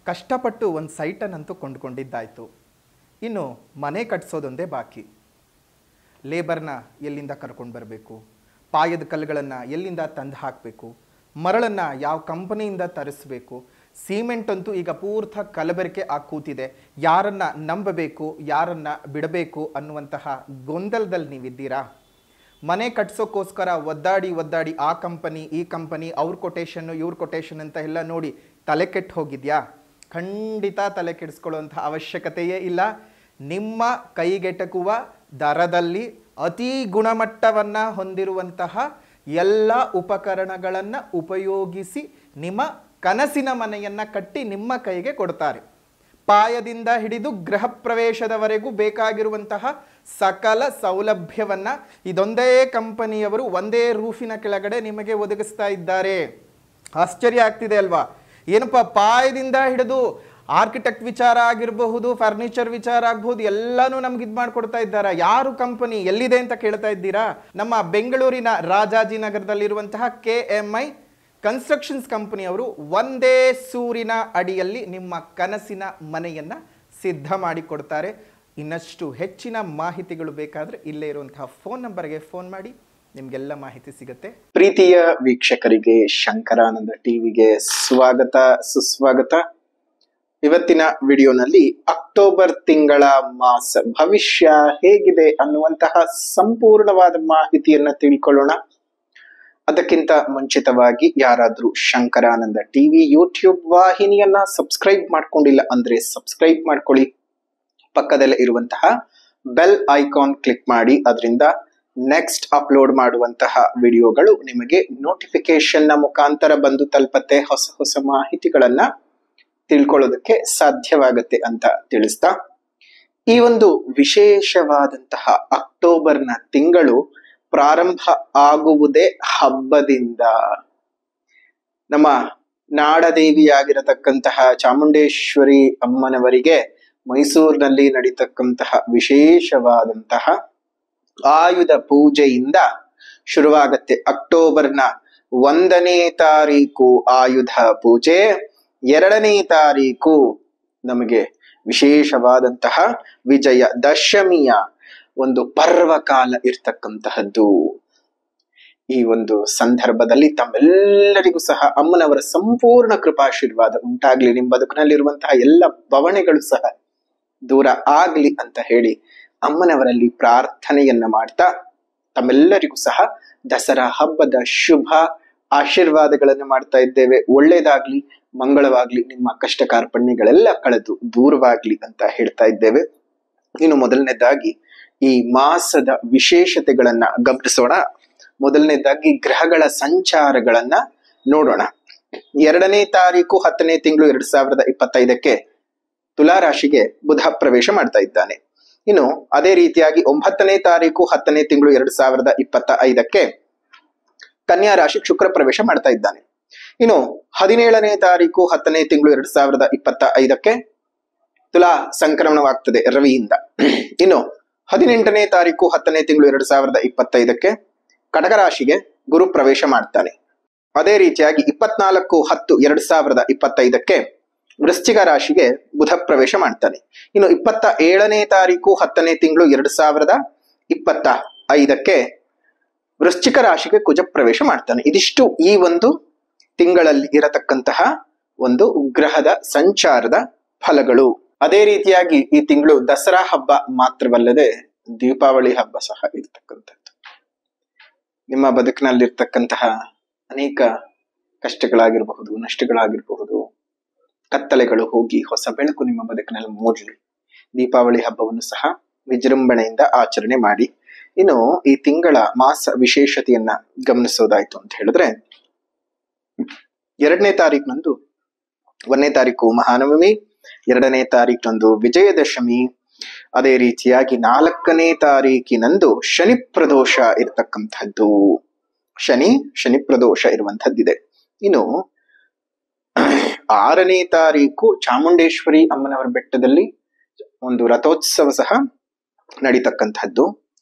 ಕಷ್ಟಪಟ್ಟು ಒಂದು ಸೈಟನ್ನಂತೂ ಕೊಂಡ್ಕೊಂಡಿದ್ದಾಯಿತು. ಇನ್ನು ಮನೆ ಕಟ್ಸೋದೊಂದೇ ಬಾಕಿ. ಲೇಬರ್ನ ಎಲ್ಲಿಂದ ಕರ್ಕೊಂಡು ಬರಬೇಕು, ಪಾಯದ ಕಲ್ಲುಗಳನ್ನು ಎಲ್ಲಿಂದ ತಂದು ಹಾಕಬೇಕು, ಮರಳನ್ನು ಯಾವ ಕಂಪನಿಯಿಂದ ತರಿಸಬೇಕು, ಸಿಮೆಂಟ್ ಅಂತೂ ಈಗ ಪೂರ್ಥ ಕಲಬೆರಕೆ ಆಗಿ ಕೂತಿದೆ. ಯಾರನ್ನು ನಂಬಬೇಕು, ಯಾರನ್ನು ಬಿಡಬೇಕು ಅನ್ನುವಂತಹ ಗೊಂದಲದಲ್ಲಿ ನೀವಿದ್ದೀರಾ? ಮನೆ ಕಟ್ಸೋಕ್ಕೋಸ್ಕರ ಒದ್ದಾಡಿ ಆ ಕಂಪನಿ ಈ ಕಂಪನಿ ಅವ್ರ ಕೊಟೇಶನ್ನು ಇವ್ರ ಕೊಟೇಶನ್ ಅಂತ ಎಲ್ಲ ನೋಡಿ ತಲೆ ಕೆಟ್ಟು ಹೋಗಿದ್ಯಾ? ಖಂಡಿತ ತಲೆ ಕೆಡಿಸ್ಕೊಳ್ಳುವಂಥ ಅವಶ್ಯಕತೆಯೇ ಇಲ್ಲ. ನಿಮ್ಮ ಕೈಗೆಟಕುವ ದರದಲ್ಲಿ ಅತಿ ಗುಣಮಟ್ಟವನ್ನು ಹೊಂದಿರುವಂತಹ ಎಲ್ಲ ಉಪಕರಣಗಳನ್ನು ಉಪಯೋಗಿಸಿ ನಿಮ್ಮ ಕನಸಿನ ಮನೆಯನ್ನು ಕಟ್ಟಿ ನಿಮ್ಮ ಕೈಗೆ ಕೊಡ್ತಾರೆ. ಪಾಯದಿಂದ ಹಿಡಿದು ಗೃಹ ಪ್ರವೇಶದವರೆಗೂ ಬೇಕಾಗಿರುವಂತಹ ಸಕಲ ಸೌಲಭ್ಯವನ್ನು ಇದೊಂದೇ ಕಂಪನಿಯವರು ಒಂದೇ ರೂಫಿನ ಕೆಳಗಡೆ ನಿಮಗೆ ಒದಗಿಸ್ತಾ ಇದ್ದಾರೆ. ಆಶ್ಚರ್ಯ ಆಗ್ತಿದೆ ಅಲ್ವಾ? ಏನಪ್ಪ, ಪಾಯದಿಂದ ಹಿಡಿದು ಆರ್ಕಿಟೆಕ್ಟ್ ವಿಚಾರ ಆಗಿರಬಹುದು, ಫರ್ನಿಚರ್ ವಿಚಾರ ಆಗಬಹುದು, ಎಲ್ಲನೂ ನಮ್ಗೆ ಇದು ಮಾಡಿಕೊಡ್ತಾ ಇದ್ದಾರೆ. ಯಾರು ಕಂಪನಿ ಎಲ್ಲಿದೆ ಅಂತ ಕೇಳ್ತಾ ಇದ್ದೀರಾ? ನಮ್ಮ ಬೆಂಗಳೂರಿನ ರಾಜಾಜಿನಗರದಲ್ಲಿರುವಂತಹ KMI ಕನ್ಸ್ಟ್ರಕ್ಷನ್ಸ್ ಕಂಪನಿಯವರು ಒಂದೇ ಸೂರಿನ ಅಡಿಯಲ್ಲಿ ನಿಮ್ಮ ಕನಸಿನ ಮನೆಯನ್ನು ಸಿದ್ಧ ಮಾಡಿಕೊಡ್ತಾರೆ. ಇನ್ನಷ್ಟು ಹೆಚ್ಚಿನ ಮಾಹಿತಿಗಳು ಬೇಕಾದರೆ ಇಲ್ಲೇ ಇರುವಂತಹ ಫೋನ್ ನಂಬರ್ಗೆ ಫೋನ್ ಮಾಡಿ, ನಿಮಗೆಲ್ಲ ಮಾಹಿತಿ ಸಿಗುತ್ತೆ. ಪ್ರೀತಿಯ ವೀಕ್ಷಕರಿಗೆ ಶಂಕರಾನಂದ ಟಿವಿಗೆ ಸ್ವಾಗತ ಸುಸ್ವಾಗತ. ಇವತ್ತಿನ ವಿಡಿಯೋನಲ್ಲಿ ಅಕ್ಟೋಬರ್ ತಿಂಗಳ ಮಾಸ ಭವಿಷ್ಯ ಹೇಗಿದೆ ಅನ್ನುವಂತಹ ಸಂಪೂರ್ಣವಾದ ಮಾಹಿತಿಯನ್ನ ತಿಳ್ಕೊಳ್ಳೋಣ. ಅದಕ್ಕಿಂತ ಮುಂಚಿತವಾಗಿ ಯಾರಾದ್ರೂ ಶಂಕರಾನಂದ ಟಿವಿ ಯೂಟ್ಯೂಬ್ ವಾಹಿನಿಯನ್ನ ಸಬ್ಸ್ಕ್ರೈಬ್ ಮಾಡ್ಕೊಂಡಿಲ್ಲ ಅಂದ್ರೆ ಸಬ್ಸ್ಕ್ರೈಬ್ ಮಾಡ್ಕೊಳ್ಳಿ. ಪಕ್ಕದಲ್ಲೇ ಇರುವಂತಹ ಬೆಲ್ ಐಕಾನ್ ಕ್ಲಿಕ್ ಮಾಡಿ. ಅದರಿಂದ ನೆಕ್ಸ್ಟ್ ಅಪ್ಲೋಡ್ ಮಾಡುವಂತಹ ವಿಡಿಯೋಗಳು ನಿಮಗೆ ನೋಟಿಫಿಕೇಶನ್ ನ ಮುಖಾಂತರ ಬಂದು ತಲುಪತ್ತೆ. ಹೊಸ ಹೊಸ ಮಾಹಿತಿಗಳನ್ನ ತಿಳ್ಕೊಳ್ಳೋದಕ್ಕೆ ಸಾಧ್ಯವಾಗುತ್ತೆ ಅಂತ ತಿಳಿಸ್ತಾ, ಈ ಒಂದು ವಿಶೇಷವಾದಂತಹ ಅಕ್ಟೋಬರ್ನ ತಿಂಗಳು ಪ್ರಾರಂಭ ಆಗುವುದೇ ಹಬ್ಬದಿಂದ. ನಮ್ಮ ನಾಡದೇವಿಯಾಗಿರತಕ್ಕಂತಹ ಚಾಮುಂಡೇಶ್ವರಿ ಅಮ್ಮನವರಿಗೆ ಮೈಸೂರಿನಲ್ಲಿ ನಡೀತಕ್ಕಂತಹ ವಿಶೇಷವಾದಂತಹ ಆಯುಧ ಪೂಜೆಯಿಂದ ಶುರುವಾಗತ್ತೆ. ಅಕ್ಟೋಬರ್ನ 1ನೇ ತಾರೀಕು ಆಯುಧ ಪೂಜೆ, 2ನೇ ತಾರೀಕು ನಮಗೆ ವಿಶೇಷವಾದಂತಹ ವಿಜಯ ದಶಮಿಯ ಒಂದು ಪರ್ವಕಾಲ ಇರ್ತಕ್ಕಂತಹದ್ದು. ಈ ಒಂದು ಸಂದರ್ಭದಲ್ಲಿ ತಮ್ಮೆಲ್ಲರಿಗೂ ಸಹ ಅಮ್ಮನವರ ಸಂಪೂರ್ಣ ಕೃಪಾಶೀರ್ವಾದ ಉಂಟಾಗ್ಲಿ, ನಿಮ್ಮ ಬದುಕಿನಲ್ಲಿರುವಂತಹ ಎಲ್ಲ ಬವಣೆಗಳು ಸಹ ದೂರ ಆಗ್ಲಿ ಅಂತ ಹೇಳಿ ಅಮ್ಮನವರಲ್ಲಿ ಪ್ರಾರ್ಥನೆಯನ್ನ ಮಾಡ್ತಾ, ತಮ್ಮೆಲ್ಲರಿಗೂ ಸಹ ದಸರಾ ಹಬ್ಬದ ಶುಭ ಆಶೀರ್ವಾದಗಳನ್ನು ಮಾಡ್ತಾ ಇದ್ದೇವೆ. ಒಳ್ಳೇದಾಗ್ಲಿ, ಮಂಗಳವಾಗ್ಲಿ, ನಿಮ್ಮ ಕಷ್ಟ ಕಾರ್ಪಣ್ಯಗಳೆಲ್ಲ ಕಳೆದು ದೂರವಾಗ್ಲಿ ಅಂತ ಹೇಳ್ತಾ ಇದ್ದೇವೆ. ಇನ್ನು ಮೊದಲನೇದಾಗಿ ಈ ಮಾಸದ ವಿಶೇಷತೆಗಳನ್ನ ಗಮನಿಸೋಣ. ಮೊದಲನೇದಾಗಿ ಗ್ರಹಗಳ ಸಂಚಾರಗಳನ್ನ ನೋಡೋಣ. 2ನೇ ತಾರೀಕು 10ನೇ ತಿಂಗಳು 2025ಕ್ಕೆ ತುಲಾ ರಾಶಿಗೆ ಬುಧ ಪ್ರವೇಶ ಮಾಡ್ತಾ ಇದ್ದಾನೆ. ಇನ್ನು ಅದೇ ರೀತಿಯಾಗಿ 9ನೇ ತಾರೀಕು 10ನೇ ತಿಂಗಳು 2025ಕ್ಕೆ ಕನ್ಯಾ ರಾಶಿ ಶುಕ್ರ ಪ್ರವೇಶ ಮಾಡ್ತಾ ಇದ್ದಾನೆ. ಇನ್ನು 17ನೇ ತಾರೀಕು 10ನೇ ತಿಂಗಳು 2025ಕ್ಕೆ ತುಲಾ ಸಂಕ್ರಮಣವಾಗ್ತದೆ ರವಿಯಿಂದ. ಇನ್ನು 18ನೇ ತಾರೀಕು 10ನೇ ತಿಂಗಳು 2025ಕ್ಕೆ ಕಟಕ ರಾಶಿಗೆ ಗುರು ಪ್ರವೇಶ ಮಾಡ್ತಾನೆ. ಅದೇ ರೀತಿಯಾಗಿ 24/10/2025ಕ್ಕೆ ವೃಶ್ಚಿಕ ರಾಶಿಗೆ ಬುಧ ಪ್ರವೇಶ ಮಾಡ್ತಾನೆ. ಇನ್ನು 27ನೇ ತಾರೀಕು 10ನೇ ತಿಂಗಳು 2025ಕ್ಕೆ ವೃಶ್ಚಿಕ ರಾಶಿಗೆ ಕುಜ ಪ್ರವೇಶ ಮಾಡ್ತಾನೆ. ಇದಿಷ್ಟು ಈ ಒಂದು ತಿಂಗಳಲ್ಲಿ ಇರತಕ್ಕಂತಹ ಒಂದು ಗ್ರಹದ ಸಂಚಾರದ ಫಲಗಳು. ಅದೇ ರೀತಿಯಾಗಿ ಈ ತಿಂಗಳು ದಸರಾ ಹಬ್ಬ ಮಾತ್ರವಲ್ಲದೆ ದೀಪಾವಳಿ ಹಬ್ಬ ಸಹ ಇರ್ತಕ್ಕಂಥದ್ದು. ನಿಮ್ಮ ಬದುಕಿನಲ್ಲಿರ್ತಕ್ಕಂತಹ ಅನೇಕ ಕಷ್ಟಗಳಾಗಿರಬಹುದು, ನಷ್ಟಗಳಾಗಿರಬಹುದು, ಕತ್ತಲೆಗಳು ಹೋಗಿ ಹೊಸ ಬೆಳಕು ನಿಮ್ಮ ಬದುಕಿನಲ್ಲಿ ಮೂಡಲಿ. ದೀಪಾವಳಿ ಹಬ್ಬವನ್ನು ಸಹ ವಿಜೃಂಭಣೆಯಿಂದ ಆಚರಣೆ ಮಾಡಿ. ಇನ್ನು ಈ ತಿಂಗಳ ಮಾಸ ವಿಶೇಷತೆಯನ್ನ ಗಮನಿಸೋದಾಯ್ತು ಅಂತ ಹೇಳಿದ್ರೆ, 2ನೇ ತಾರೀಕಿನಂದು 1ನೇ ತಾರೀಕು ಮಹಾನವಮಿ, 2ನೇ ತಾರೀಕಿನಂದು ವಿಜಯದಶಮಿ, ಅದೇ ರೀತಿಯಾಗಿ 4ನೇ ತಾರೀಕಿನಂದು ಶನಿ ಪ್ರದೋಷ ಇರತಕ್ಕಂಥದ್ದು. ಶನಿ ಪ್ರದೋಷ ಇರುವಂತಹದ್ದಿದೆ. ಇನ್ನು 6ನೇ ತಾರೀಕು ಚಾಮುಂಡೇಶ್ವರಿ ಅಮ್ಮನವರ ಬೆಟ್ಟದಲ್ಲಿ ಒಂದು ರಥೋತ್ಸವ ಸಹ ನಡೀತಕ್ಕಂಥದ್ದು.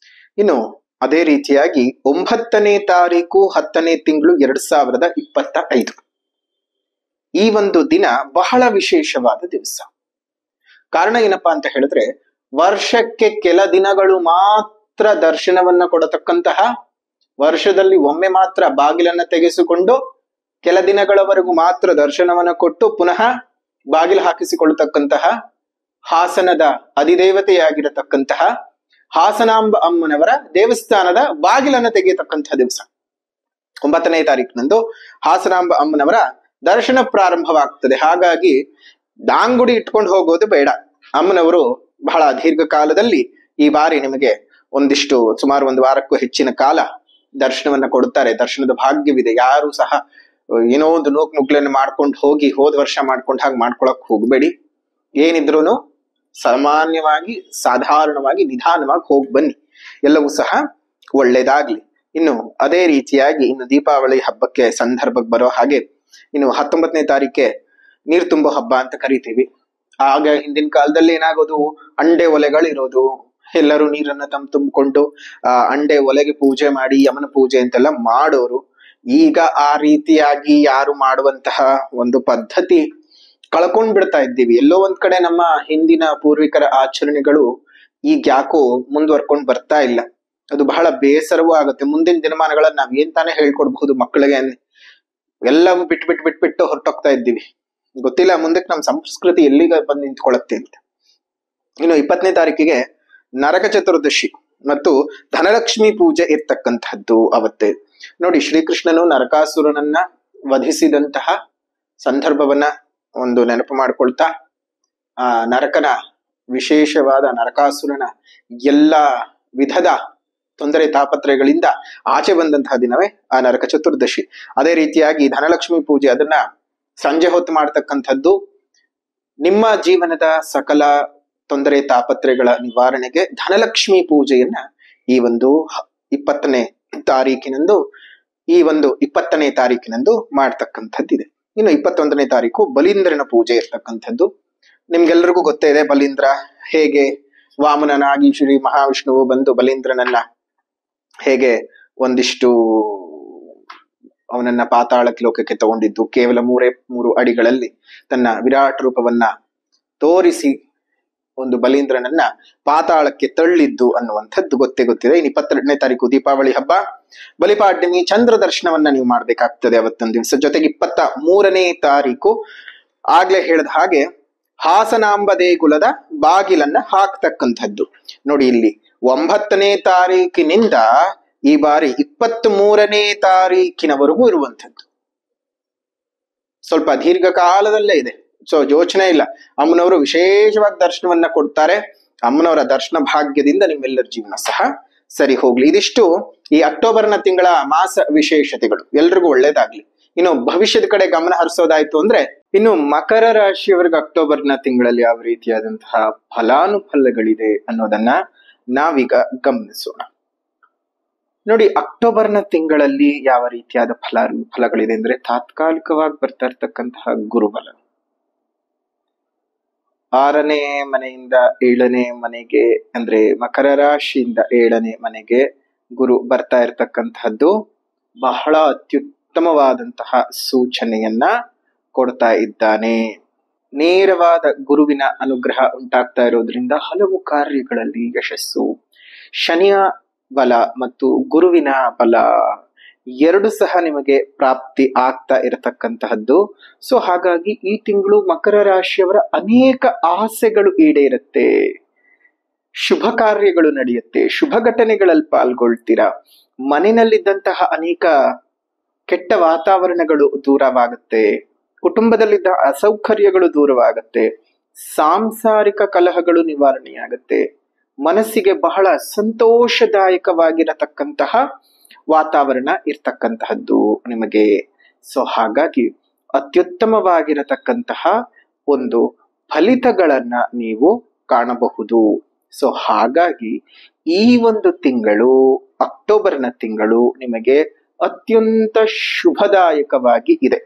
ಇನ್ನು ಅದೇ ರೀತಿಯಾಗಿ 9ನೇ ತಾರೀಕು 10ನೇ ತಿಂಗಳು 2025 ಈ ಒಂದು ದಿನ ಬಹಳ ವಿಶೇಷವಾದ ದಿವಸ. ಕಾರಣ ಏನಪ್ಪಾ ಅಂತ ಹೇಳಿದ್ರೆ, ವರ್ಷಕ್ಕೆ ಕೆಲ ದಿನಗಳು ಮಾತ್ರ ದರ್ಶನವನ್ನ ಕೊಡತಕ್ಕಂತಹ, ವರ್ಷದಲ್ಲಿ ಒಮ್ಮೆ ಮಾತ್ರ ಬಾಗಿಲನ್ನ ತೆಗೆಸಿಕೊಂಡು ಕೆಲ ದಿನಗಳವರೆಗೂ ಮಾತ್ರ ದರ್ಶನವನ್ನ ಕೊಟ್ಟು ಪುನಃ ಬಾಗಿಲು ಹಾಕಿಸಿಕೊಳ್ಳತಕ್ಕಂತಹ ಹಾಸನದ ಅಧಿದೇವತೆಯಾಗಿರತಕ್ಕಂತಹ ಹಾಸನಾಂಬ ಅಮ್ಮನವರ ದೇವಸ್ಥಾನದ ಬಾಗಿಲನ್ನ ತೆಗೆಯತಕ್ಕಂತಹ ದಿವಸ. 9ನೇ ತಾರೀಕಿನಂದು ಹಾಸನಾಂಬ ಅಮ್ಮನವರ ದರ್ಶನ ಪ್ರಾರಂಭವಾಗ್ತದೆ. ಹಾಗಾಗಿ ದಾಂಗುಡಿ ಇಟ್ಕೊಂಡು ಹೋಗೋದು ಬೇಡ. ಅಮ್ಮನವರು ಬಹಳ ದೀರ್ಘಕಾಲದಲ್ಲಿ ಈ ಬಾರಿ ನಿಮಗೆ ಸುಮಾರು 1 ವಾರಕ್ಕೂ ಹೆಚ್ಚಿನ ಕಾಲ ದರ್ಶನವನ್ನ ಕೊಡುತ್ತಾರೆ. ದರ್ಶನದ ಭಾಗ್ಯವಿದೆ. ಯಾರು ಸಹ ಏನೋ ಒಂದು ನೂಕ್ ಮುಗ್ಲನ್ನು ಮಾಡ್ಕೊಂಡು ಹೋಗಿ ಹೋದ ವರ್ಷ ಮಾಡ್ಕೊಂಡು ಹಾಗೆ ಮಾಡ್ಕೊಳಕ್ ಹೋಗ್ಬೇಡಿ. ಏನಿದ್ರು ಸಾಮಾನ್ಯವಾಗಿ ಸಾಧಾರಣವಾಗಿ ನಿಧಾನವಾಗಿ ಹೋಗಿ ಬನ್ನಿ, ಎಲ್ಲವೂ ಸಹ ಒಳ್ಳೇದಾಗ್ಲಿ. ಇನ್ನು ಅದೇ ರೀತಿಯಾಗಿ ಇನ್ನು ದೀಪಾವಳಿ ಹಬ್ಬಕ್ಕೆ ಸಂದರ್ಭಕ್ಕೆ ಬರೋ ಹಾಗೆ ಇನ್ನು 19ನೇ ತಾರೀಕೆ ನೀರು ತುಂಬೋ ಹಬ್ಬ ಅಂತ ಕರಿತೀವಿ. ಆಗ ಹಿಂದಿನ ಕಾಲದಲ್ಲಿ ಏನಾಗೋದು, ಅಂಡೆ ಒಲೆಗಳಿರೋದು, ಎಲ್ಲರೂ ನೀರನ್ನ ತುಂಬಿಕೊಂಡು ಅಂಡೆ ಒಲೆಗೆ ಪೂಜೆ ಮಾಡಿ ಯಮನ ಪೂಜೆ ಅಂತೆಲ್ಲ ಮಾಡೋರು. ಈಗ ಆ ರೀತಿಯಾಗಿ ಯಾರು ಮಾಡುವಂತಹ ಒಂದು ಪದ್ಧತಿ ಕಳ್ಕೊಂಡ್ ಬಿಡ್ತಾ ಇದ್ದೀವಿ. ಎಲ್ಲೋ ಒಂದ್ ಕಡೆ ನಮ್ಮ ಹಿಂದಿನ ಪೂರ್ವಿಕರ ಆಚರಣೆಗಳು ಈಗ ಯಾಕೋ ಮುಂದುವರ್ಕೊಂಡು ಬರ್ತಾ ಇಲ್ಲ. ಅದು ಬಹಳ ಬೇಸರವೂ ಆಗುತ್ತೆ. ಮುಂದಿನ ದಿನಮಾನಗಳನ್ನ ನಾವ್ ಏನ್ ತಾನೇ ಹೇಳ್ಕೊಡ್ಬಹುದು ಮಕ್ಕಳಿಗೆ, ಎಲ್ಲವೂ ಬಿಟ್ಟು ಹೊರಟೋಗ್ತಾ ಇದ್ದೀವಿ. ಗೊತ್ತಿಲ್ಲ ಮುಂದಕ್ಕೆ ನಮ್ಮ ಸಂಸ್ಕೃತಿ ಎಲ್ಲಿಗೆ ಬಂದು ನಿಂತ್ಕೊಳ್ಳುತ್ತೆ ಅಂತ. ಇನ್ನು 20ನೇ ತಾರೀಕಿಗೆ ನರಕ ಚತುರ್ದಶಿ ಮತ್ತು ಧನಲಕ್ಷ್ಮಿ ಪೂಜೆ ಇರ್ತಕ್ಕಂಥದ್ದು ಅವತ್ತೇ. ನೋಡಿ, ಶ್ರೀಕೃಷ್ಣನು ನರಕಾಸುರನನ್ನ ವಧಿಸಿದಂತಹ ಸಂದರ್ಭವನ್ನ ಒಂದು ನೆನಪು ಮಾಡ್ಕೊಳ್ತಾ, ಆ ನರಕನ ವಿಶೇಷವಾದ ನರಕಾಸುರನ ಎಲ್ಲ ವಿಧದ ತೊಂದರೆ ತಾಪತ್ರಯಗಳಿಂದ ಆಚೆ ಬಂದಂತಹ ದಿನವೇ ಆ ನರಕ ಚತುರ್ದಶಿ. ಅದೇ ರೀತಿಯಾಗಿ ಧನಲಕ್ಷ್ಮಿ ಪೂಜೆ, ಅದನ್ನ ಸಂಜೆ ಹೊತ್ತು ಮಾಡ್ತಕ್ಕಂಥದ್ದು. ನಿಮ್ಮ ಜೀವನದ ಸಕಲ ತೊಂದರೆ ತಾಪತ್ರಯಗಳ ನಿವಾರಣೆಗೆ ಧನಲಕ್ಷ್ಮಿ ಪೂಜೆಯನ್ನ ಈ ಒಂದು 20ನೇ ತಾರೀಕಿನಂದು ಮಾಡ್ತಕ್ಕಂಥದ್ದಿದೆ. ಇನ್ನು 21ನೇ ತಾರೀಕು ಬಲೀಂದ್ರನ ಪೂಜೆ ಇರ್ತಕ್ಕಂಥದ್ದು. ನಿಮ್ಗೆಲ್ರಿಗೂ ಗೊತ್ತೇ ಇದೆ ಬಲೀಂದ್ರ ಹೇಗೆ ವಾಮನನಾಗಿ ಶ್ರೀ ಮಹಾವಿಷ್ಣುವು ಬಂದು ಬಲೀಂದ್ರನನ್ನ ಹೇಗೆ ಅವನನ್ನ ಪಾತಾಳಕ್ಕೆ ಲೋಕಕ್ಕೆ ತಗೊಂಡಿದ್ದು, ಕೇವಲ 3 ಅಡಿಗಳಲ್ಲಿ ತನ್ನ ವಿರಾಟ್ ರೂಪವನ್ನ ತೋರಿಸಿ ಒಂದು ಬಲೀಂದ್ರನನ್ನ ಪಾತಾಳಕ್ಕೆ ತಳ್ಳಿದ್ದು ಅನ್ನುವಂಥದ್ದು ಗೊತ್ತಿದೆ. ಇನ್ನು 22ನೇ ತಾರೀಕು ದೀಪಾವಳಿ ಹಬ್ಬ, ಬಲಿಪಾಡ್ಯಮಿ, ಚಂದ್ರ ದರ್ಶನವನ್ನ ನೀವು ಮಾಡ್ಬೇಕಾಗ್ತದೆ ಅವತ್ತೊಂದು ದಿವಸ. ಜೊತೆಗೆ 23ನೇ ತಾರೀಕು ಆಗ್ಲೇ ಹೇಳಿದ ಹಾಗೆ ಹಾಸನಾಂಬ ದೇಗುಲದ ಬಾಗಿಲನ್ನ ಹಾಕ್ತಕ್ಕಂಥದ್ದು. ನೋಡಿ, ಇಲ್ಲಿ 9ನೇ ತಾರೀಕಿನಿಂದ ಈ ಬಾರಿ 23ನೇ ತಾರೀಕಿನವರೆಗೂ ಇರುವಂಥದ್ದು. ಸ್ವಲ್ಪ ದೀರ್ಘಕಾಲದಲ್ಲೇ ಇದೆ. ಸೊ ಯೋಚನೆ ಇಲ್ಲ. ಅಮ್ಮನವರು ವಿಶೇಷವಾಗಿ ದರ್ಶನವನ್ನ ಕೊಡ್ತಾರೆ. ಅಮ್ಮನವರ ದರ್ಶನ ಭಾಗ್ಯದಿಂದ ನಿಮ್ಮೆಲ್ಲರ ಜೀವನ ಸಹ ಸರಿ ಹೋಗ್ಲಿ. ಇದಿಷ್ಟು ಈ ಅಕ್ಟೋಬರ್ನ ತಿಂಗಳ ಮಾಸ ವಿಶೇಷತೆಗಳು. ಎಲ್ರಿಗೂ ಒಳ್ಳೇದಾಗ್ಲಿ. ಇನ್ನು ಭವಿಷ್ಯದ ಕಡೆ ಗಮನ ಹರಿಸೋದಾಯ್ತು ಅಂದ್ರೆ, ಇನ್ನು ಮಕರ ರಾಶಿಯವರೆಗೆ ಅಕ್ಟೋಬರ್ನ ತಿಂಗಳಲ್ಲಿ ಯಾವ ರೀತಿಯಾದಂತಹ ಫಲಾನುಫಲಗಳಿದೆ ಅನ್ನೋದನ್ನ ನಾವೀಗ ಗಮನಿಸೋಣ. ನೋಡಿ, ಅಕ್ಟೋಬರ್ನ ತಿಂಗಳಲ್ಲಿ ಯಾವ ರೀತಿಯಾದ ಫಲಗಳಿದೆ ಅಂದ್ರೆ, ತಾತ್ಕಾಲಿಕವಾಗಿ ಬರ್ತಾ ಇರ್ತಕ್ಕಂತಹ ಗುರುಬಲ, 6ನೇ ಮನೆಯಿಂದ 7ನೇ ಮನೆಗೆ ಅಂದ್ರೆ ಮಕರ ರಾಶಿಯಿಂದ 7ನೇ ಮನೆಗೆ ಗುರು ಬರ್ತಾ ಇರ್ತಕ್ಕಂತಹದ್ದು ಬಹಳ ಅತ್ಯುತ್ತಮವಾದಂತಹ ಸೂಚನೆಯನ್ನ ಕೊಡ್ತಾ ಇದ್ದಾನೆ. ನೇರವಾದ ಗುರುವಿನ ಅನುಗ್ರಹ ಉಂಟಾಗ್ತಾ ಇರೋದ್ರಿಂದ ಹಲವು ಕಾರ್ಯಗಳಲ್ಲಿ ಯಶಸ್ಸು. ಶನಿಯ ಬಲ ಮತ್ತು ಗುರುವಿನ ಬಲ ಎರಡು ಸಹ ನಿಮಗೆ ಪ್ರಾಪ್ತಿ ಆಗ್ತಾ ಇರತಕ್ಕಂತಹದ್ದು. ಸೊ ಹಾಗಾಗಿ ಈ ತಿಂಗಳು ಮಕರ ರಾಶಿಯವರ ಅನೇಕ ಆಸೆಗಳು ಈಡೇರುತ್ತೆ, ಶುಭ ಕಾರ್ಯಗಳು ನಡೆಯುತ್ತೆ, ಶುಭ ಘಟನೆಗಳಲ್ಲಿ ಪಾಲ್ಗೊಳ್ತೀರಾ. ಮನೆಯಲ್ಲಿದ್ದಂತಹ ಅನೇಕ ಕೆಟ್ಟ ವಾತಾವರಣಗಳು ದೂರವಾಗುತ್ತೆ, ಕುಟುಂಬದಲ್ಲಿದ್ದ ಅಸೌಕರ್ಯಗಳು ದೂರವಾಗುತ್ತೆ, ಸಾಂಸಾರಿಕ ಕಲಹಗಳು ನಿವಾರಣೆಯಾಗುತ್ತೆ, ಮನಸ್ಸಿಗೆ ಬಹಳ ಸಂತೋಷದಾಯಕವಾಗಿರತಕ್ಕಂತಹ ವಾತಾವರಣ ಇರ್ತಕ್ಕಂತಹದ್ದು ನಿಮಗೆ. ಸೊ ಹಾಗಾಗಿ ಅತ್ಯುತ್ತಮವಾಗಿರತಕ್ಕಂತಹ ಒಂದು ಫಲಿತಗಳನ್ನ ನೀವು ಕಾಣಬಹುದು. ಸೊ ಹಾಗಾಗಿ ಈ ಒಂದು ತಿಂಗಳು, ಅಕ್ಟೋಬರ್ನ ತಿಂಗಳು ನಿಮಗೆ ಅತ್ಯಂತ ಶುಭದಾಯಕವಾಗಿ ಇದೆ.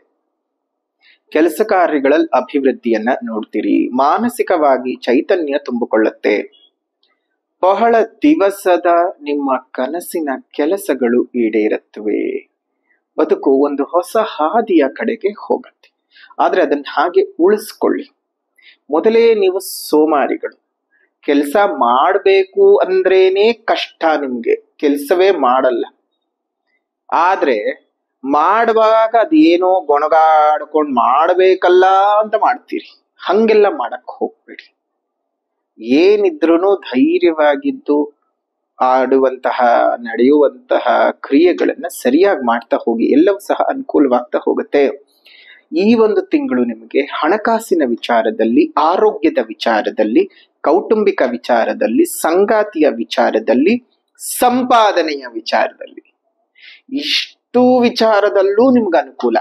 ಕೆಲಸ ಕಾರ್ಯಗಳಲ್ಲಿ ಅಭಿವೃದ್ಧಿಯನ್ನ ನೋಡ್ತೀರಿ, ಮಾನಸಿಕವಾಗಿ ಚೈತನ್ಯ ತುಂಬಿಕೊಳ್ಳುತ್ತೆ. ಬಹಳ ದಿವಸದ ನಿಮ್ಮ ಕನಸಿನ ಕೆಲಸಗಳು ಈಡೇರುತ್ತವೆ. ಬದುಕು ಒಂದು ಹೊಸ ಹಾದಿಯ ಕಡೆಗೆ ಹೋಗುತ್ತೆ. ಆದ್ರೆ ಅದನ್ನ ಹಾಗೆ ಉಳಿಸ್ಕೊಳ್ಳಿ. ಮೊದಲೇ ನೀವು ಸೋಮಾರಿಗಳು, ಕೆಲಸ ಮಾಡಬೇಕು ಅಂದ್ರೇನೆ ಕಷ್ಟ, ನಿಮ್ಗೆ ಕೆಲಸವೇ ಮಾಡಲ್ಲ. ಆದ್ರೆ ಮಾಡುವಾಗ ಅದೇನೋ ಗೊಣಗಾಡ್ಕೊಂಡು ಮಾಡ್ಬೇಕಲ್ಲ ಅಂತ ಮಾಡ್ತೀರಿ. ಹಂಗೆಲ್ಲ ಮಾಡಕ್ ಹೋಗ್ಬೇಡಿ. ಏನಿದ್ರೂ ಧೈರ್ಯವಾಗಿದ್ದು ಆಡುವಂತಹ ನಡೆಯುವಂತಹ ಕ್ರಿಯೆಗಳನ್ನ ಸರಿಯಾಗಿ ಮಾಡ್ತಾ ಹೋಗಿ, ಎಲ್ಲವೂ ಸಹ ಅನುಕೂಲವಾಗ್ತಾ ಹೋಗುತ್ತೆ. ಈ ಒಂದು ತಿಂಗಳು ನಿಮಗೆ ಹಣಕಾಸಿನ ವಿಚಾರದಲ್ಲಿ, ಆರೋಗ್ಯದ ವಿಚಾರದಲ್ಲಿ, ಕೌಟುಂಬಿಕ ವಿಚಾರದಲ್ಲಿ, ಸಂಗಾತಿಯ ವಿಚಾರದಲ್ಲಿ, ಸಂಪಾದನೆಯ ವಿಚಾರದಲ್ಲಿ, ಇಷ್ಟು ವಿಚಾರದಲ್ಲೂ ನಿಮ್ಗೆ ಅನುಕೂಲ.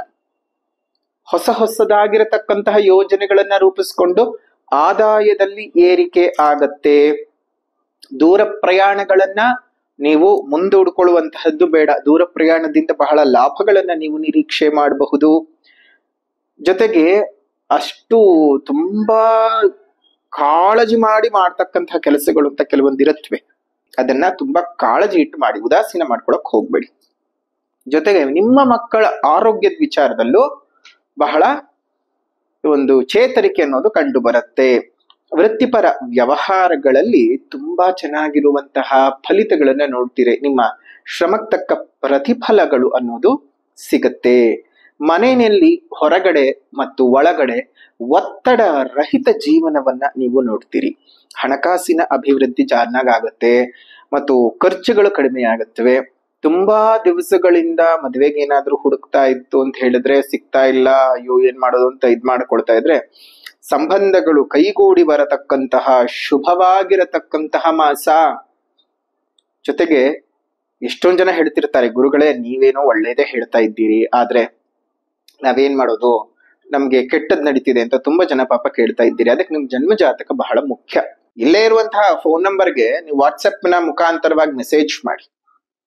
ಹೊಸದಾಗಿರತಕ್ಕಂತಹ ಯೋಜನೆಗಳನ್ನ ರೂಪಿಸ್ಕೊಂಡು ಆದಾಯದಲ್ಲಿ ಏರಿಕೆ ಆಗತ್ತೆ. ದೂರ ಪ್ರಯಾಣಗಳನ್ನ ನೀವು ಮುಂದೂಡಿಕೊಳ್ಳುವಂತಹದ್ದು ಬೇಡ. ದೂರ ಪ್ರಯಾಣದಿಂದ ಬಹಳ ಲಾಭಗಳನ್ನ ನೀವು ನಿರೀಕ್ಷೆ ಮಾಡಬಹುದು. ಜೊತೆಗೆ ಅಷ್ಟು ತುಂಬಾ ಕಾಳಜಿ ಮಾಡಿ ಮಾಡ್ತಕ್ಕಂತಹ ಕೆಲಸಗಳು ಅಂತ ಕೆಲವೊಂದಿರತ್ವೆ. ಅದನ್ನ ತುಂಬಾ ಕಾಳಜಿ ಇಟ್ಟು ಮಾಡಿ, ಉದಾಸೀನ ಮಾಡ್ಕೊಳಕ್ ಹೋಗ್ಬೇಡಿ. ಜೊತೆಗೆ ನಿಮ್ಮ ಮಕ್ಕಳ ಆರೋಗ್ಯದ ವಿಚಾರದಲ್ಲೂ ಬಹಳ ಒಂದು ಚೇತರಿಕೆ ಅನ್ನೋದು ಕಂಡು ಬರುತ್ತೆ. ವೃತ್ತಿಪರ ವ್ಯವಹಾರಗಳಲ್ಲಿ ತುಂಬಾ ಚೆನ್ನಾಗಿರುವಂತಹ ಫಲಿತಗಳನ್ನ ನೋಡ್ತೀರಿ. ನಿಮ್ಮ ಶ್ರಮಕ್ಕೆ ತಕ್ಕ ಪ್ರತಿಫಲಗಳು ಅನ್ನೋದು ಸಿಗತ್ತೆ. ಮನೆಯಲ್ಲಿ ಹೊರಗಡೆ ಮತ್ತು ಒಳಗಡೆ ಒತ್ತಡ ರಹಿತ ಜೀವನವನ್ನ ನೀವು ನೋಡ್ತೀರಿ. ಹಣಕಾಸಿನ ಅಭಿವೃದ್ಧಿ ಚೆನ್ನಾಗಾಗತ್ತೆ ಮತ್ತು ಖರ್ಚುಗಳು ಕಡಿಮೆ ಆಗುತ್ತವೆ. ತುಂಬಾ ದಿವಸಗಳಿಂದ ಮದುವೆಗೆ ಏನಾದ್ರೂ ಹುಡುಕ್ತಾ ಇತ್ತು ಅಂತ ಹೇಳಿದ್ರೆ ಸಿಗ್ತಾ ಇಲ್ಲ, ಅಯ್ಯೋ ಏನ್ ಮಾಡೋದು ಅಂತ ಮಾಡ್ಕೊಳ್ತಾ ಇದ್ರೆ, ಸಂಬಂಧಗಳು ಕೈಗೂಡಿ ಬರತಕ್ಕಂತಹ ಶುಭವಾಗಿರತಕ್ಕಂತಹ ಮಾಸ. ಜೊತೆಗೆ ಎಷ್ಟೊಂದ್ ಜನ ಹೇಳ್ತಿರ್ತಾರೆ, ಗುರುಗಳೇ ನೀವೇನೋ ಒಳ್ಳೇದೇ ಹೇಳ್ತಾ ಇದ್ದೀರಿ, ಆದ್ರೆ ನಾವೇನ್ ಮಾಡೋದು, ನಮ್ಗೆ ಕೆಟ್ಟದ್ ನಡೀತಿದೆ ಅಂತ ತುಂಬಾ ಜನ ಪಾಪ ಕೇಳ್ತಾ ಇದ್ದೀರಿ. ಅದಕ್ಕೆ ನಿಮ್ ಜನ್ಮ ಜಾತಕ ಬಹಳ ಮುಖ್ಯ. ಇಲ್ಲೇ ಇರುವಂತಹ ಫೋನ್ ನಂಬರ್ಗೆ ನೀವು ವಾಟ್ಸಪ್ ನ ಮುಖಾಂತರವಾಗಿ ಮೆಸೇಜ್ ಮಾಡಿ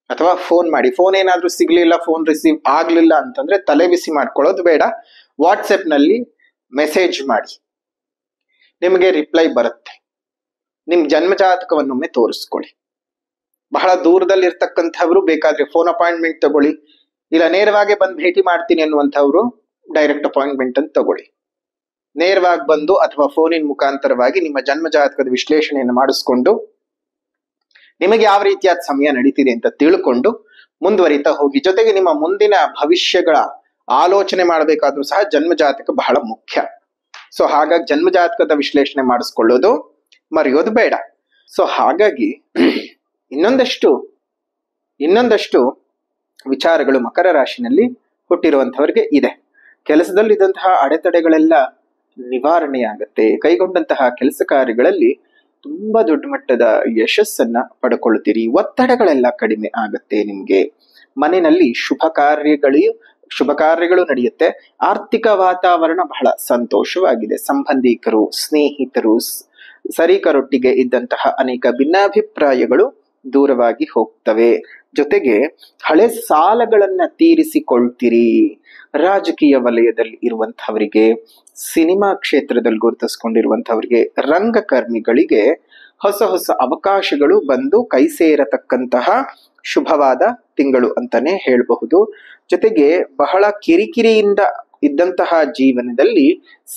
ಅಥವಾ ಫೋನ್ ಮಾಡಿ. ಫೋನ್ ಏನಾದ್ರೂ ಸಿಗ್ಲಿಲ್ಲ, ಫೋನ್ ರಿಸೀವ್ ಆಗ್ಲಿಲ್ಲ ಅಂತಂದ್ರೆ ತಲೆ ಬಿಸಿ ಮಾಡ್ಕೊಳ್ಳೋದು ಬೇಡ. ವಾಟ್ಸಪ್ ನಲ್ಲಿ ಮೆಸೇಜ್ ಮಾಡಿ, ನಿಮಗೆ ರಿಪ್ಲೈ ಬರುತ್ತೆ. ನಿಮ್ ಜನ್ಮ ಜಾತಕವನ್ನೊಮ್ಮೆ ತೋರಿಸ್ಕೊಳ್ಳಿ. ಬಹಳ ದೂರದಲ್ಲಿ ಇರ್ತಕ್ಕಂಥವ್ರು ಬೇಕಾದ್ರೆ ಫೋನ್ ಅಪಾಯಿಂಟ್ಮೆಂಟ್ ತಗೊಳ್ಳಿ, ಇಲ್ಲ ನೇರವಾಗಿ ಬಂದು ಭೇಟಿ ಮಾಡ್ತೀನಿ ಅನ್ನುವಂಥವ್ರು ಡೈರೆಕ್ಟ್ ಅಪಾಯಿಂಟ್ಮೆಂಟ್ ಅಂತ ತಗೊಳ್ಳಿ. ನೇರವಾಗಿ ಬಂದು ಅಥವಾ ಫೋನಿನ ಮುಖಾಂತರವಾಗಿ ನಿಮ್ಮ ಜನ್ಮ ಜಾತಕದ ವಿಶ್ಲೇಷಣೆಯನ್ನು ಮಾಡಿಸ್ಕೊಂಡು ನಿಮಗೆ ಯಾವ ರೀತಿಯಾದ ಸಮಯ ನಡೀತಿದೆ ಅಂತ ತಿಳ್ಕೊಂಡು ಮುಂದುವರಿತಾ ಹೋಗಿ. ಜೊತೆಗೆ ನಿಮ್ಮ ಮುಂದಿನ ಭವಿಷ್ಯಗಳ ಆಲೋಚನೆ ಮಾಡಬೇಕಾದ್ರೂ ಸಹ ಜನ್ಮ ಜಾತಕ ಬಹಳ ಮುಖ್ಯ. ಸೊ ಹಾಗಾಗಿ ಜನ್ಮ ಜಾತಕದ ವಿಶ್ಲೇಷಣೆ ಮಾಡಿಸ್ಕೊಳ್ಳೋದು ಮರೆಯೋದು ಬೇಡ. ಸೊ ಹಾಗಾಗಿ ಇನ್ನೊಂದಷ್ಟು ವಿಚಾರಗಳು ಮಕರ ರಾಶಿನಲ್ಲಿ ಹುಟ್ಟಿರುವಂತವರಿಗೆ ಇದೆ. ಕೆಲಸದಲ್ಲಿ ಇದ್ದಂತಹ ಅಡೆತಡೆಗಳೆಲ್ಲ ನಿವಾರಣೆಯಾಗತ್ತೆ. ಕೈಗೊಂಡಂತಹ ಕೆಲಸ ಕಾರ್ಯಗಳಲ್ಲಿ ತುಂಬಾ ದೊಡ್ಡ ಮಟ್ಟದ ಯಶಸ್ಸನ್ನ ಪಡ್ಕೊಳ್ತೀರಿ. ಒತ್ತಡಗಳೆಲ್ಲ ಕಡಿಮೆ ಆಗತ್ತೆ ನಿಮ್ಗೆ. ಮನೆಯಲ್ಲಿ ಶುಭ ಕಾರ್ಯಗಳು ನಡೆಯುತ್ತೆ. ಆರ್ಥಿಕ ವಾತಾವರಣ ಬಹಳ ಸಂತೋಷವಾಗಿದೆ. ಸಂಬಂಧಿಕರು, ಸ್ನೇಹಿತರು, ಸರೀಕರೊಟ್ಟಿಗೆ ಇದ್ದಂತಹ ಅನೇಕ ಭಿನ್ನಾಭಿಪ್ರಾಯಗಳು ದೂರವಾಗಿ ಹೋಗ್ತವೆ. ಜೊತೆಗೆ ಹಳೆ ಸಾಲಗಳನ್ನ ತೀರಿಸಿಕೊಳ್ತೀರಿ. ರಾಜಕೀಯ ವಲಯದಲ್ಲಿ ಇರುವಂತಹವರಿಗೆ, ಸಿನಿಮಾ ಕ್ಷೇತ್ರದಲ್ಲಿ ಗುರುತಿಸ್ಕೊಂಡಿರುವಂತಹವರಿಗೆ, ರಂಗಕರ್ಮಿಗಳಿಗೆ ಹೊಸ ಅವಕಾಶಗಳು ಬಂದು ಕೈ ಸೇರತಕ್ಕಂತಹ ಶುಭವಾದ ತಿಂಗಳು ಅಂತಾನೆ ಹೇಳಬಹುದು. ಜೊತೆಗೆ ಬಹಳ ಕಿರಿಕಿರಿಯಿಂದ ಇದ್ದಂತಹ ಜೀವನದಲ್ಲಿ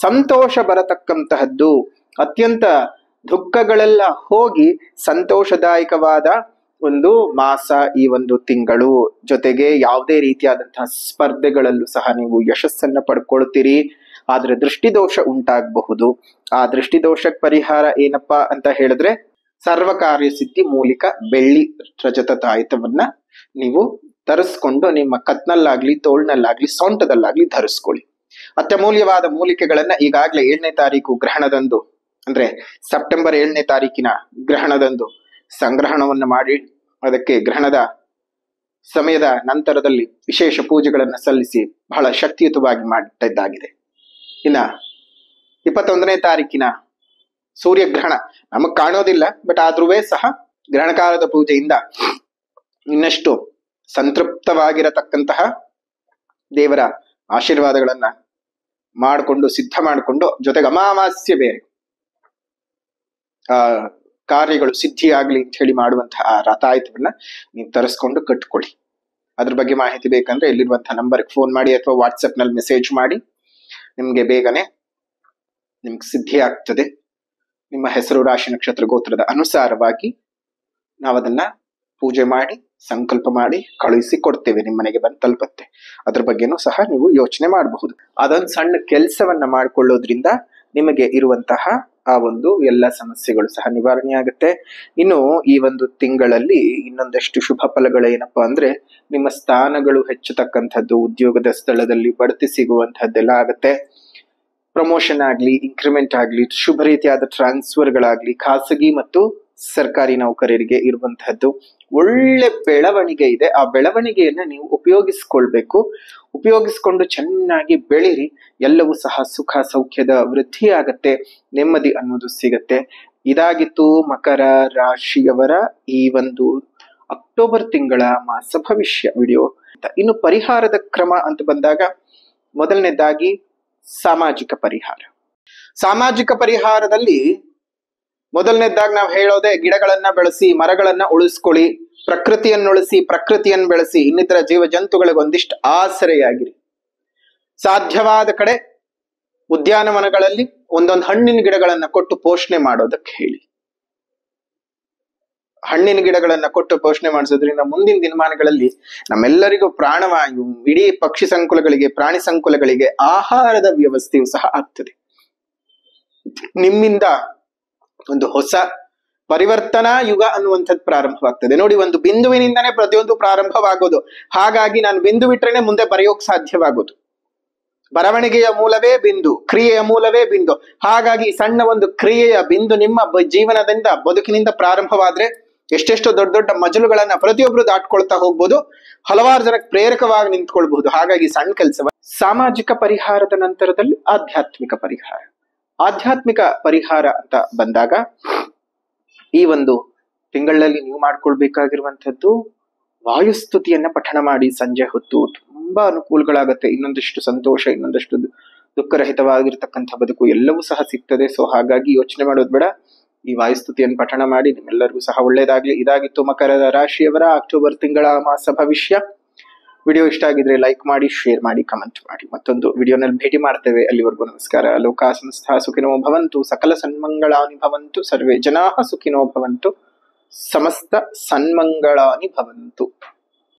ಸಂತೋಷ ಬರತಕ್ಕಂತಹದ್ದು, ಅತ್ಯಂತ ದುಃಖಗಳೆಲ್ಲ ಹೋಗಿ ಸಂತೋಷದಾಯಕವಾದ ಒಂದು ಮಾಸ ಈ ಒಂದು ತಿಂಗಳು. ಜೊತೆಗೆ ಯಾವುದೇ ರೀತಿಯಾದಂತಹ ಸ್ಪರ್ಧೆಗಳಲ್ಲೂ ಸಹ ನೀವು ಯಶಸ್ಸನ್ನ ಪಡ್ಕೊಳ್ತೀರಿ. ಆದ್ರೆ ದೃಷ್ಟಿದೋಷ ಉಂಟಾಗಬಹುದು. ಆ ದೃಷ್ಟಿದೋಷಕ್ಕೆ ಪರಿಹಾರ ಏನಪ್ಪಾ ಅಂತ ಹೇಳಿದ್ರೆ, ಸರ್ವಕಾರ್ಯ ಸಿದ್ಧಿ ಮೂಲಿಕ ಬೆಳ್ಳಿ ರಜತ ತಾಯಿತವನ್ನ ನೀವು ಧರಿಸ್ಕೊಂಡು ನಿಮ್ಮ ಕತ್ನಲ್ಲಾಗ್ಲಿ, ತೋಳ್ನಲ್ಲಾಗ್ಲಿ, ಸೊಂಟದಲ್ಲಾಗ್ಲಿ ಧರಿಸ್ಕೊಳ್ಳಿ. ಅತ್ಯಮೂಲ್ಯವಾದ ಮೂಲಿಕೆಗಳನ್ನ ಈಗಾಗಲೇ 7ನೇ ತಾರೀಕು ಗ್ರಹಣದಂದು, ಅಂದ್ರೆ ಸೆಪ್ಟೆಂಬರ್ 7ನೇ ತಾರೀಕಿನ ಗ್ರಹಣದಂದು ಸಂಗ್ರಹಣವನ್ನ ಮಾಡಿ ಅದಕ್ಕೆ ಗ್ರಹಣದ ಸಮಯದ ನಂತರದಲ್ಲಿ ವಿಶೇಷ ಪೂಜೆಗಳನ್ನ ಸಲ್ಲಿಸಿ ಬಹಳ ಶಕ್ತಿಯುತವಾಗಿ ಮಾಡಿದ್ದಾಗಿದೆ. ಇನ್ನ 21ನೇ ತಾರೀಕಿನ ಸೂರ್ಯಗ್ರಹಣ ನಮಗ್ ಕಾಣೋದಿಲ್ಲ, ಬಟ್ ಆದ್ರೂ ಸಹ ಗ್ರಹಣಕಾಲದ ಪೂಜೆಯಿಂದ ಇನ್ನಷ್ಟು ಸಂತೃಪ್ತವಾಗಿರತಕ್ಕಂತಹ ದೇವರ ಆಶೀರ್ವಾದಗಳನ್ನ ಮಾಡಿಕೊಂಡು ಸಿದ್ಧ ಮಾಡಿಕೊಂಡು, ಜೊತೆಗೆ ಅಮಾವಾಸ್ಯೆ ಬೇರೆ ಕಾರ್ಯಗಳು ಸಿದ್ಧಿಯಾಗ್ಲಿ ಅಂತ ಹೇಳಿ ಮಾಡುವಂತಹ ರಥಾಯುಧವನ್ನ ನೀವು ತರಿಸ್ಕೊಂಡು ಕಟ್ಕೊಳ್ಳಿ. ಅದ್ರ ಬಗ್ಗೆ ಮಾಹಿತಿ ಬೇಕಂದ್ರೆ ಇಲ್ಲಿರುವಂತಹ ನಂಬರ್ಗೆ ಫೋನ್ ಮಾಡಿ ಅಥವಾ ವಾಟ್ಸಪ್ ನಲ್ಲಿ ಮೆಸೇಜ್ ಮಾಡಿ ನಿಮ್ಗೆ ಬೇಗನೆ ನಿಮ್ಗೆ ಸಿದ್ಧಿ ಆಗ್ತದೆ. ನಿಮ್ಮ ಹೆಸರು, ರಾಶಿ, ನಕ್ಷತ್ರ, ಗೋತ್ರದ ಅನುಸಾರವಾಗಿ ನಾವದನ್ನ ಪೂಜೆ ಮಾಡಿ ಸಂಕಲ್ಪ ಮಾಡಿ ಕಳುಹಿಸಿ ಕೊಡ್ತೇವೆ, ನಿಮ್ಮ ಮನೆಗೆ ಬಂದು ತಲುಪತ್ತೆ. ಅದ್ರ ಬಗ್ಗೆನೂ ಸಹ ನೀವು ಯೋಚನೆ ಮಾಡಬಹುದು. ಅದೊಂದು ಸಣ್ಣ ಕೆಲಸವನ್ನ ಮಾಡಿಕೊಳ್ಳೋದ್ರಿಂದ ನಿಮಗೆ ಇರುವಂತಹ ಆ ಒಂದು ಎಲ್ಲ ಸಮಸ್ಯೆಗಳು ಸಹ ನಿವಾರಣೆ ಆಗುತ್ತೆ. ಇನ್ನು ಈ ಒಂದು ತಿಂಗಳಲ್ಲಿ ಇನ್ನೊಂದಷ್ಟು ಶುಭ ಫಲಗಳೇನಪ್ಪಾ ಅಂದ್ರೆ, ನಿಮ್ಮ ಸ್ಥಾನಗಳು ಹೆಚ್ಚತಕ್ಕಂಥದ್ದು, ಉದ್ಯೋಗದ ಸ್ಥಳದಲ್ಲಿ ಬಡ್ತಿ ಸಿಗುವಂತಹದ್ದೆಲ್ಲ ಆಗುತ್ತೆ. ಪ್ರಮೋಷನ್ ಆಗ್ಲಿ, ಇನ್ಕ್ರಿಮೆಂಟ್ ಆಗ್ಲಿ, ಶುಭ ರೀತಿಯಾದ ಟ್ರಾನ್ಸ್ಫರ್ಗಳಾಗ್ಲಿ, ಖಾಸಗಿ ಮತ್ತು ಸರ್ಕಾರಿ ನೌಕರರಿಗೆ ಇರುವಂತಹದ್ದು ಒಳ್ಳೆ ಬೆಳವಣಿಗೆ ಇದೆ. ಆ ಬೆಳವಣಿಗೆಯನ್ನ ನೀವು ಉಪಯೋಗಿಸ್ಕೊಳ್ಬೇಕು. ಉಪಯೋಗಿಸ್ಕೊಂಡು ಚೆನ್ನಾಗಿ ಬೆಳಿರಿ. ಎಲ್ಲವೂ ಸಹ ಸುಖ ಸೌಖ್ಯದ ವೃದ್ಧಿ ಆಗತ್ತೆ, ನೆಮ್ಮದಿ ಅನ್ನೋದು ಸಿಗತ್ತೆ. ಇದಾಗಿತ್ತು ಮಕರ ರಾಶಿಯವರ ಈ ಒಂದು ಅಕ್ಟೋಬರ್ ತಿಂಗಳ ಮಾಸ ಭವಿಷ್ಯ ವಿಡಿಯೋ. ಇನ್ನು ಪರಿಹಾರದ ಕ್ರಮ ಅಂತ ಬಂದಾಗ, ಮೊದಲನೇದಾಗಿ ಸಾಮಾಜಿಕ ಪರಿಹಾರ. ಸಾಮಾಜಿಕ ಪರಿಹಾರದಲ್ಲಿ ಮೊದಲನೇದಾಗಿ ನಾವು ಹೇಳೋದೆ, ಗಿಡಗಳನ್ನ ಬೆಳೆಸಿ, ಮರಗಳನ್ನ ಉಳಿಸ್ಕೊಳ್ಳಿ, ಪ್ರಕೃತಿಯನ್ನು ಉಳಿಸಿ, ಪ್ರಕೃತಿಯನ್ನು ಬೆಳೆಸಿ, ಇನ್ನಿತರ ಜೀವ ಜಂತುಗಳಿಗೆ ಒಂದಿಷ್ಟು ಆಸರೆಯಾಗಿರಿ. ಸಾಧ್ಯವಾದ ಕಡೆ ಉದ್ಯಾನವನಗಳಲ್ಲಿ ಒಂದೊಂದು ಹಣ್ಣಿನ ಗಿಡಗಳನ್ನ ಕೊಟ್ಟು ಪೋಷಣೆ ಮಾಡೋದಕ್ಕೆ ಹೇಳಿ. ಹಣ್ಣಿನ ಗಿಡಗಳನ್ನ ಕೊಟ್ಟು ಪೋಷಣೆ ಮಾಡಿಸೋದ್ರಿಂದ ಮುಂದಿನ ದಿನಮಾನಗಳಲ್ಲಿ ನಮ್ಮೆಲ್ಲರಿಗೂ ಪ್ರಾಣವಾಯು, ಇಡೀ ಪಕ್ಷಿ ಸಂಕುಲಗಳಿಗೆ, ಪ್ರಾಣಿ ಸಂಕುಲಗಳಿಗೆ ಆಹಾರದ ವ್ಯವಸ್ಥೆಯು ಸಹ ಆಗ್ತದೆ. ನಿಮ್ಮಿಂದ ಒಂದು ಹೊಸ ಪರಿವರ್ತನಾ ಯುಗ ಅನ್ನುವಂಥದ್ದು ಪ್ರಾರಂಭವಾಗ್ತದೆ. ನೋಡಿ, ಒಂದು ಬಿಂದುವಿನಿಂದನೇ ಪ್ರತಿಯೊಂದು ಪ್ರಾರಂಭವಾಗೋದು. ಹಾಗಾಗಿ ನಾನು ಬಿಂದು ಬಿಟ್ರೇನೆ ಮುಂದೆ ಬರೆಯೋಕ್ ಸಾಧ್ಯವಾಗೋದು. ಬರವಣಿಗೆಯ ಮೂಲವೇ ಬಿಂದು, ಕ್ರಿಯೆಯ ಮೂಲವೇ ಬಿಂದು. ಹಾಗಾಗಿ ಸಣ್ಣ ಒಂದು ಕ್ರಿಯೆಯ ಬಿಂದು ನಿಮ್ಮ ಜೀವನದಿಂದ, ಬದುಕಿನಿಂದ ಪ್ರಾರಂಭವಾದ್ರೆ ಎಷ್ಟೆಷ್ಟು ದೊಡ್ಡ ದೊಡ್ಡ ಮಜಲುಗಳನ್ನ ಪ್ರತಿಯೊಬ್ರು ದಾಟ್ಕೊಳ್ತಾ ಹೋಗ್ಬೋದು, ಹಲವಾರು ಜನಕ್ಕೆ ಪ್ರೇರಕವಾಗಿ ನಿಂತ್ಕೊಳ್ಬಹುದು. ಹಾಗಾಗಿ ಸಣ್ಣ ಕೆಲಸ. ಸಾಮಾಜಿಕ ಪರಿಹಾರದ ನಂತರದಲ್ಲಿ ಆಧ್ಯಾತ್ಮಿಕ ಪರಿಹಾರ. ಆಧ್ಯಾತ್ಮಿಕ ಪರಿಹಾರ ಅಂತ ಬಂದಾಗ, ಈ ಒಂದು ತಿಂಗಳಲ್ಲಿ ನೀವು ಮಾಡ್ಕೊಳ್ಬೇಕಾಗಿರುವಂಥದ್ದು, ವಾಯುಸ್ತುತಿಯನ್ನ ಪಠಣ ಮಾಡಿ ಸಂಜೆ ಹೊತ್ತು. ತುಂಬಾ ಅನುಕೂಲಗಳಾಗತ್ತೆ. ಇನ್ನೊಂದಷ್ಟು ಸಂತೋಷ, ಇನ್ನೊಂದಷ್ಟು ದುಃಖರಹಿತವಾಗಿರ್ತಕ್ಕಂಥ ಬದುಕು ಎಲ್ಲವೂ ಸಹ ಸಿಗ್ತದೆ. ಸೊ ಹಾಗಾಗಿ ಯೋಚನೆ ಮಾಡೋದು ಬೇಡ, ಈ ವಾಯುಸ್ತುತಿಯನ್ನು ಪಠಣ ಮಾಡಿ, ನಿಮ್ಮೆಲ್ಲರಿಗೂ ಸಹ ಒಳ್ಳೇದಾಗ್ಲಿ. ಇದಾಗಿತ್ತು ಮಕರ ರಾಶಿಯವರ ಅಕ್ಟೋಬರ್ ತಿಂಗಳ ಮಾಸ ಭವಿಷ್ಯ. ವಿಡಿಯೋ ಇಷ್ಟ ಆಗಿದ್ರೆ ಲೈಕ್ ಮಾಡಿ, ಶೇರ್ ಮಾಡಿ, ಕಮೆಂಟ್ ಮಾಡಿ. ಮತ್ತೊಂದು ವಿಡಿಯೋನಲ್ಲಿ ಭೇಟಿ ಮಾಡ್ತೇವೆ. ಅಲ್ಲಿವರೆಗೂ ನಮಸ್ಕಾರ. ಲೋಕಾ ಸಮಸ್ತ ಸುಖಿನೋ ಭವಂತು, ಸಕಲ ಸನ್ಮಂಗಳಾನಿ ಭವಂತು, ಸರ್ವೇ ಜನಾಃ ಸುಖಿನೋ ಭವಂತು, ಸಮಸ್ತ ಸನ್ಮಂಗಳಾನಿ ಭವಂತು.